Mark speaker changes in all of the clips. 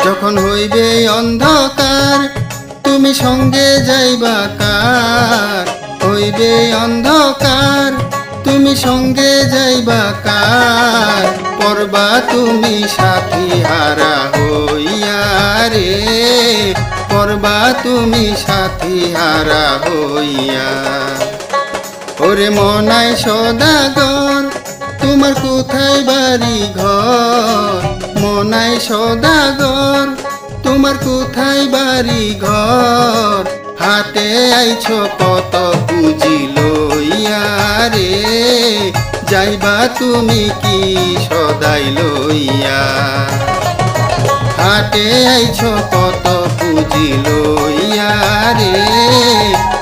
Speaker 1: যখন হইবে অন্ধকার তুমি সঙ্গে যাইবা কার, হইবে অন্ধকার তুমি সঙ্গে যাইবা কার, পরবা তুমি সাথী হারা হইয়া রে, পরবা তুমি সাথী হারা হইয়া। ওরে মনাই সদাগর তোমার কোথায় বাড়ি ঘর, মনাই সদাগর তোমার কোথায় বাড়ি ঘর, হাটে আইছো কত পুঁজি লইয়া রে, যাইবা তুমি কি সদাই লইয়া। হাটে আইছো কত পুঁজি লইয়া রে,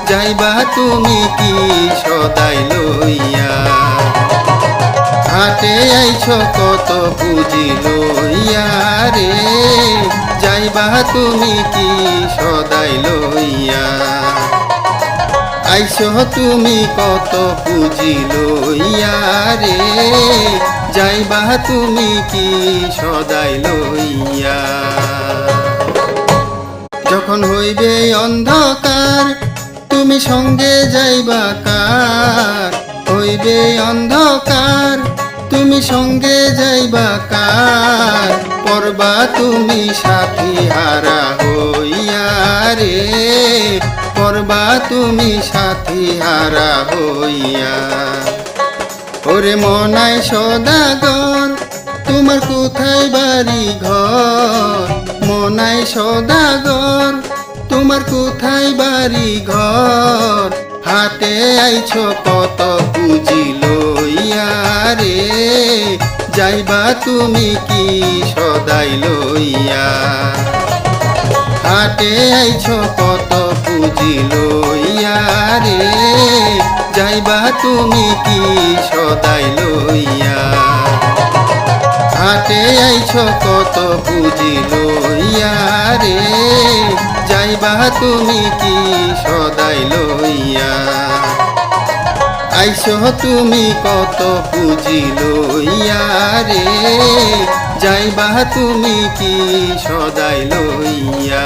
Speaker 1: যাইবা তুমি কি সদাই লইয়া। হাটে আইছো কত পুঁজি লইয়া রে, যাইবা তুমি কি সদাই লইয়া। আইছো তুমি কত পুঁজি লইয়া রে, যাইবা তুমি কি সদাই লইয়া। যখন হইবে অন্ধকার তুমি সঙ্গে যাইবা কার, হইবে অন্ধকার তুমি সঙ্গে যাইবা কার, পরবা তুমি সাথী হারা হইয়া রে, পরবা তুমি সাথী হারা হইয়া। ওরে মনাই সদাগর তোমার কোথায় বাড়ি ঘর, মনাই সদাগর তোমার কোথায় বাড়ি ঘর, হাটে আইছো কত পুঁজি লইয়া রে, যাইবা তুমি কি সদাই লইয়া। হাটে আইছো কত পুঁজি লইয়া রে, যাইবা তুমি কি সদাই লইয়া। হাটে আইছো কত পুঁজি লইয়া রে, যাইবা তুমি কি সদাই লইয়া। আইছো তুমি কত পুঁজি লইয়া রে, যাইবা তুমি কি সদাই লইয়া।